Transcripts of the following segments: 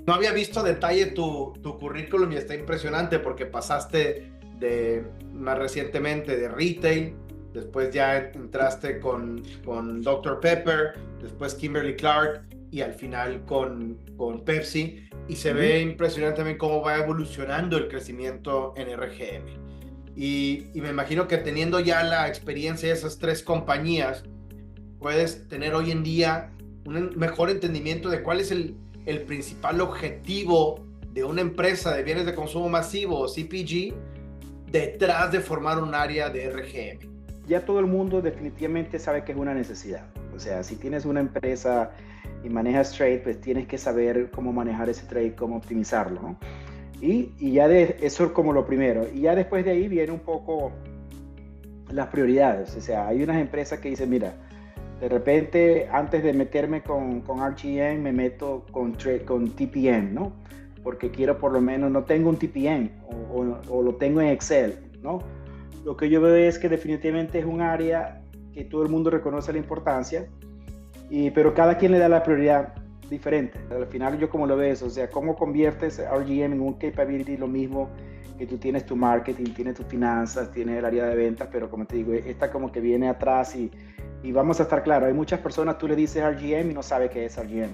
No había visto a detalle tu currículum y está impresionante porque pasaste más recientemente de retail, después ya entraste con Dr. Pepper, después Kimberly Clark y al final con Pepsi. Y se Ujú. ve impresionante también cómo va evolucionando el crecimiento en RGM. Y me imagino que teniendo ya la experiencia de esas tres compañías, puedes tener hoy en día un mejor entendimiento de cuál es el principal objetivo de una empresa de bienes de consumo masivo o CPG detrás de formar un área de RGM. Ya todo el mundo definitivamente sabe que es una necesidad. O sea, si tienes una empresa y manejas trade, pues tienes que saber cómo manejar ese trade, cómo optimizarlo, ¿no? Y ya de eso es como lo primero. Y ya después de ahí viene un poco las prioridades. O sea, hay unas empresas que dicen, mira, de repente antes de meterme con RGM me meto con TPM, ¿no? Porque quiero por lo menos, no tengo un TPM o lo tengo en Excel, ¿no? Lo que yo veo es que definitivamente es un área que todo el mundo reconoce la importancia, pero cada quien le da la prioridad diferente. Al final yo como lo ves, o sea, cómo conviertes RGM en un capability, lo mismo que tú tienes tu marketing, tienes tus finanzas, tienes el área de ventas, pero como te digo, esta como que viene atrás y vamos a estar claros, hay muchas personas, tú le dices RGM y no sabe qué es RGM.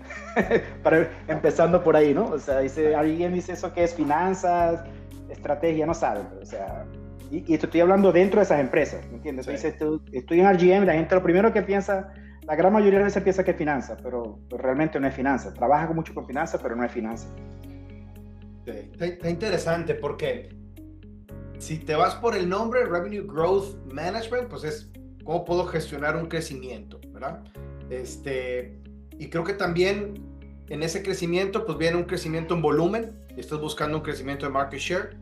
Empezando por ahí, ¿no? O sea, dice RGM, dice eso que es finanzas, estrategia, no sabe, o sea, y estoy hablando dentro de esas empresas, ¿me entiendes? Sí, Entonces, estoy en RGM, la gente lo primero que piensa, la gran mayoría de veces piensa que es finanzas, pero realmente no es finanzas. Trabaja mucho con finanzas, pero no es finanzas. sí. Está interesante porque si te vas por el nombre, Revenue Growth Management, pues es cómo puedo gestionar un crecimiento, ¿verdad? Y creo que también en ese crecimiento, pues viene un crecimiento en volumen, y estás buscando un crecimiento de market share.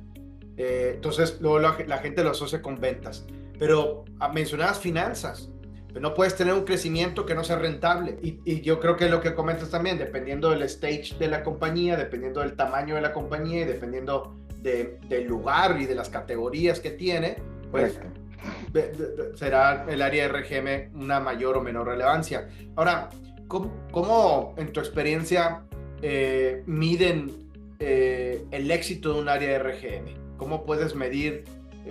Entonces, luego la gente lo asocia con ventas. Pero mencionabas finanzas, pero no puedes tener un crecimiento que no sea rentable. Y yo creo que lo que comentas también, dependiendo del stage de la compañía, dependiendo del tamaño de la compañía y dependiendo del lugar y de las categorías que tiene, pues Correcto. será el área de RGM una mayor o menor relevancia. Ahora, ¿cómo en tu experiencia miden el éxito de un área de RGM? ¿Cómo puedes medir,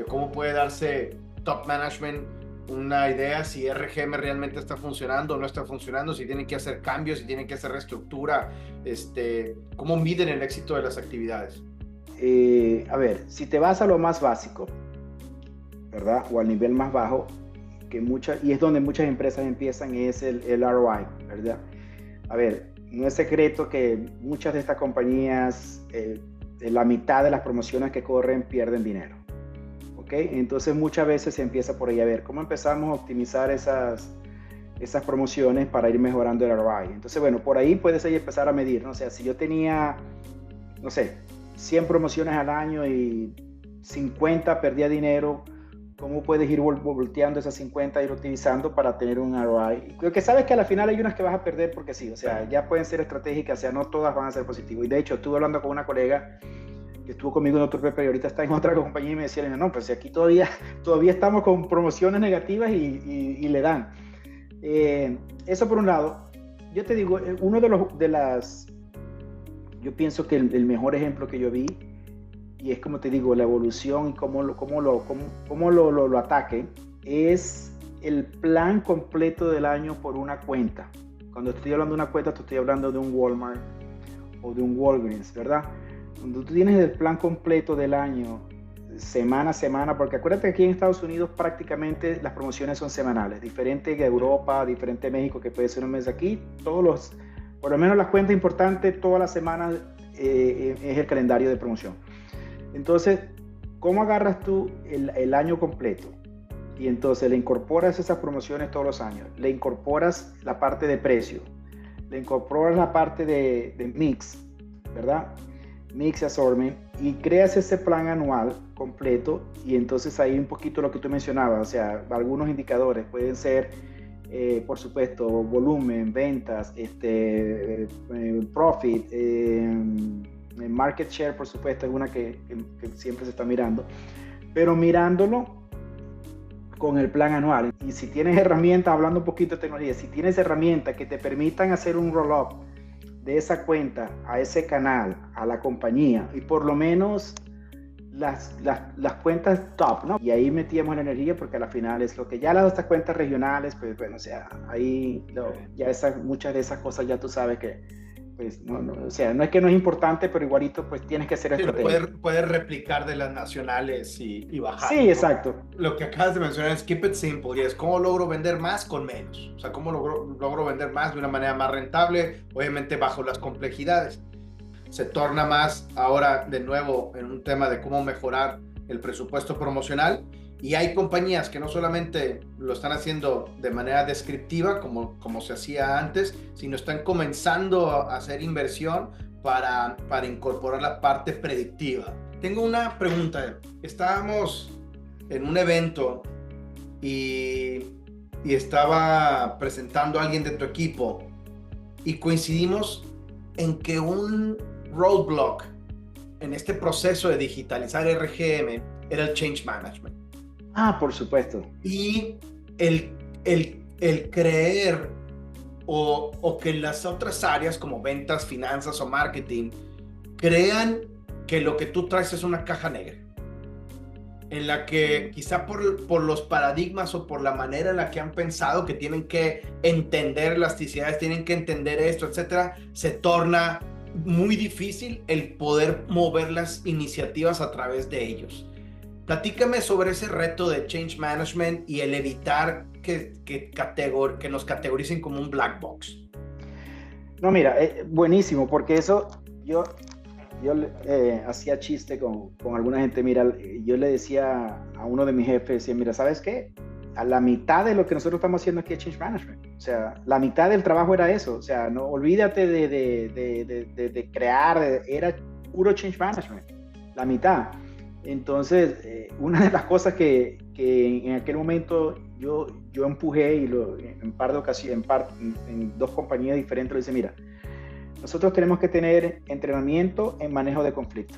cómo puede darse top management una idea si RGM realmente está funcionando o no está funcionando, si tienen que hacer cambios, si tienen que hacer reestructura, cómo miden el éxito de las actividades? A ver, si te vas a lo más básico, ¿verdad? O al nivel más bajo, y es donde muchas empresas empiezan, es el ROI, ¿verdad? A ver, no es secreto que muchas de estas compañías, la mitad de las promociones que corren pierden dinero. ¿Ok? Entonces muchas veces se empieza por ahí a ver cómo empezamos a optimizar esas promociones para ir mejorando el ROI. Entonces, bueno, por ahí puedes ahí empezar a medir, ¿no? O sea, si yo tenía, no sé, 100 promociones al año y 50 perdía dinero, ¿cómo puedes ir volteando esas 50 ir utilizando para tener un ROI? Creo que sabes que al final hay unas que vas a perder porque sí, o sea, ya pueden ser estratégicas, o sea, no todas van a ser positivas. Y de hecho, estuve hablando con una colega que estuvo conmigo en otro Pepe y ahorita está en otra compañía y me decía, no, pues aquí todavía estamos con promociones negativas y le dan. Eso por un lado. Yo te digo, uno yo pienso que el mejor ejemplo que yo vi, y es como te digo, la evolución y cómo lo ataque, es el plan completo del año por una cuenta. Cuando estoy hablando de una cuenta, te estoy hablando de un Walmart o de un Walgreens, ¿verdad? Cuando tú tienes el plan completo del año, semana a semana, porque acuérdate que aquí en Estados Unidos prácticamente las promociones son semanales, diferente que Europa, diferente a México, que puede ser un mes aquí, por lo menos las cuentas importantes, todas las semanas es el calendario de promoción. Entonces, ¿cómo agarras tú el año completo? Y entonces le incorporas esas promociones todos los años, le incorporas la parte de precio, le incorporas la parte de mix, ¿verdad? Mix assortment, y creas ese plan anual completo, y entonces ahí un poquito lo que tú mencionabas, o sea, algunos indicadores pueden ser, por supuesto, volumen, ventas, profit, market share, por supuesto, es una que siempre se está mirando, pero mirándolo con el plan anual. Y si tienes herramientas, hablando un poquito de tecnología, si tienes herramientas que te permitan hacer un roll-up de esa cuenta a ese canal, a la compañía, y por lo menos las cuentas top, ¿no? Y ahí metíamos la energía porque a la final es lo que ya las otras cuentas regionales, pues bueno, o sea, ahí ya muchas de esas cosas ya tú sabes que, pues, o sea, no es que no es importante, pero igualito, pues tienes que ser estratégico. Puedes replicar de las nacionales y bajar, Sí, ¿no? exacto. Lo que acabas de mencionar es keep it simple, y es cómo logro vender más con menos. O sea, cómo logro vender más de una manera más rentable, obviamente bajo las complejidades. Se torna más ahora de nuevo en un tema de cómo mejorar el presupuesto promocional, y hay compañías que no solamente lo están haciendo de manera descriptiva como se hacía antes, sino están comenzando a hacer inversión para incorporar la parte predictiva. Tengo una pregunta. Estábamos en un evento y estaba presentando a alguien de tu equipo y coincidimos en que un roadblock en este proceso de digitalizar RGM era el change management. Ah, por supuesto. Y el creer o que las otras áreas como ventas, finanzas o marketing crean que lo que tú traes es una caja negra, en la que quizá por los paradigmas o por la manera en la que han pensado que tienen que entender elasticidades, tienen que entender esto, etcétera, se torna muy difícil el poder mover las iniciativas a través de ellos. Platícame sobre ese reto de change management y el evitar que nos categoricen como un black box. No, mira, buenísimo, porque eso yo hacía chiste con alguna gente. Mira, yo le decía a uno de mis jefes, decía, mira, ¿sabes qué? A la mitad de lo que nosotros estamos haciendo aquí es change management. O sea, la mitad del trabajo era eso. O sea, no olvídate de crear, era puro change management, la mitad. Entonces, una de las cosas que en aquel momento yo empujé y en un par de ocasiones, en dos compañías diferentes, le dice, mira, nosotros tenemos que tener entrenamiento en manejo de conflicto,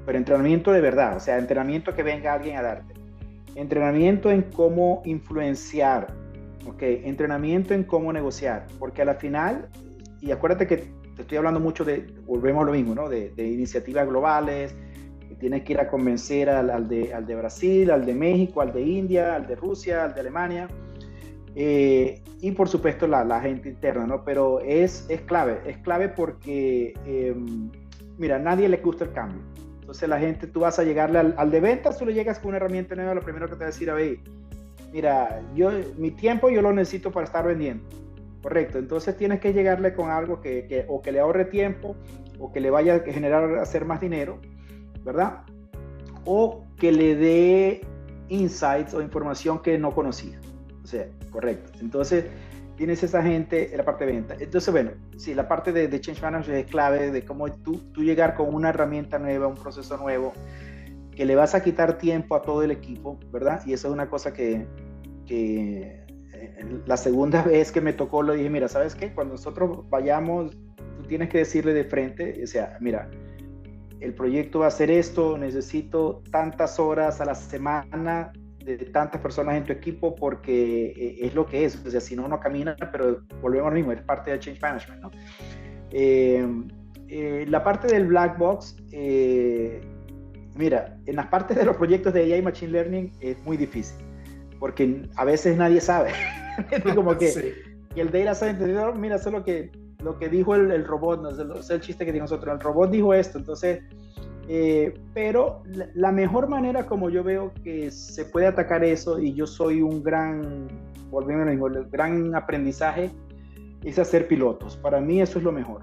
pero entrenamiento de verdad, o sea, entrenamiento que venga alguien a darte, entrenamiento en cómo influenciar, ¿okay? Entrenamiento en cómo negociar, porque a la final, y acuérdate que te estoy hablando mucho volvemos a lo mismo, ¿no? De iniciativas globales, que tienes que ir a convencer al de Brasil, al de México, al de India, al de Rusia, al de Alemania, y por supuesto la gente interna, ¿no? Pero es clave porque, mira, a nadie le gusta el cambio. Entonces la gente, tú vas a llegarle al de ventas, tú le llegas con una herramienta nueva, lo primero que te va a decir, a ver, mira, mi tiempo yo lo necesito para estar vendiendo, correcto, entonces tienes que llegarle con algo o que le ahorre tiempo, o que le vaya a generar, hacer más dinero, ¿verdad? O que le dé insights o información que no conocía. O sea, correcto. Entonces, tienes esa gente en la parte de venta. Entonces, bueno, sí, la parte de Change Management es clave, de cómo tú llegar con una herramienta nueva, un proceso nuevo, que le vas a quitar tiempo a todo el equipo, ¿verdad? Y eso es una cosa que la segunda vez que me tocó, le dije, mira, ¿sabes qué? Cuando nosotros vayamos, tú tienes que decirle de frente, o sea, mira, el proyecto va a ser esto, necesito tantas horas a la semana de tantas personas en tu equipo porque es lo que es, o sea, si no, no camina, pero volvemos al mismo, es parte del change management, ¿no? La parte del black box, mira, en las partes de los proyectos de AI Machine Learning es muy difícil, porque a veces nadie sabe, como que, sí. Y el data scientist, mira, eso es lo que dijo el robot, no es el chiste que dijo nosotros, el robot dijo esto, entonces, pero la mejor manera como yo veo que se puede atacar eso, y yo soy un gran aprendizaje, es hacer pilotos. Para mí eso es lo mejor,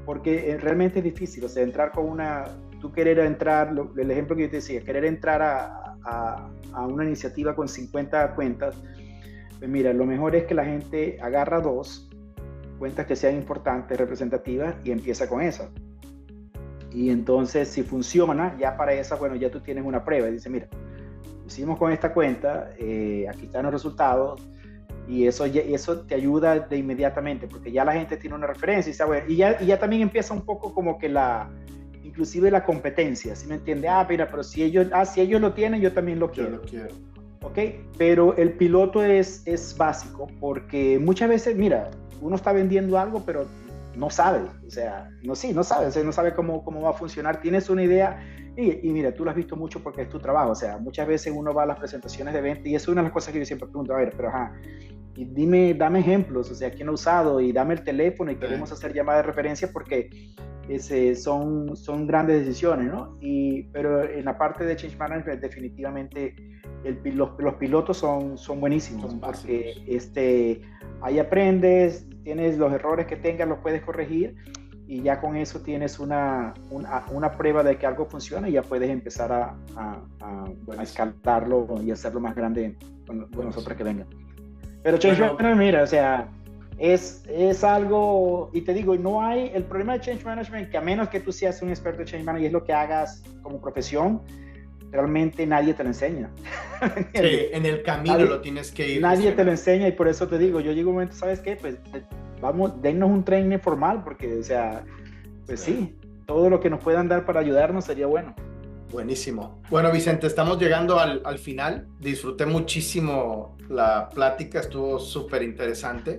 porque realmente es difícil, o sea, entrar con tú querer entrar, el ejemplo que yo te decía, querer entrar a una iniciativa con 50 cuentas, pues mira, lo mejor es que la gente agarra 2 cuentas que sean importantes, representativas, y empieza con esas. Y entonces, si funciona, ya para esa, bueno, ya tú tienes una prueba. Y dice, mira, hicimos con esta cuenta, aquí están los resultados, y eso te ayuda de inmediatamente, porque ya la gente tiene una referencia, y, sabe, y ya también empieza un poco como que inclusive la competencia, ¿sí me entiende? Mira, pero si ellos lo tienen, yo también lo quiero. Yo lo quiero. ¿Ok? Pero el piloto es básico, porque muchas veces, mira, uno está vendiendo algo, pero no sabe, o sea, no, sí, no sabe, o sea, no sabe cómo va a funcionar, tienes una idea y mira, tú lo has visto mucho porque es tu trabajo, o sea, muchas veces uno va a las presentaciones de venta y es una de las cosas que yo siempre pregunto, a ver, pero ajá, y dame ejemplos, o sea, quién ha usado y dame el teléfono y queremos hacer llamada de referencia porque son grandes decisiones, ¿no? Pero en la parte de Change Management definitivamente los pilotos son buenísimos Son porque ahí aprendes, tienes los errores que tengas, los puedes corregir y ya con eso tienes una prueba de que algo funciona y ya puedes empezar a escalarlo y hacerlo más grande con los otros que vengan. Pero Change Management, mira, o sea, es algo, y te digo, no hay, el problema de Change Management, que a menos que tú seas un experto de Change Management y es lo que hagas como profesión, realmente nadie te lo enseña. Sí, en el camino lo tienes que ir. Nadie te lo enseña y por eso te digo, yo llego un momento, ¿sabes qué? Pues vamos, dennos un training formal, porque, o sea, pues sí, todo lo que nos puedan dar para ayudarnos sería bueno. Buenísimo. Bueno, Vicente, estamos llegando al final. Disfruté muchísimo la plática, estuvo súper interesante.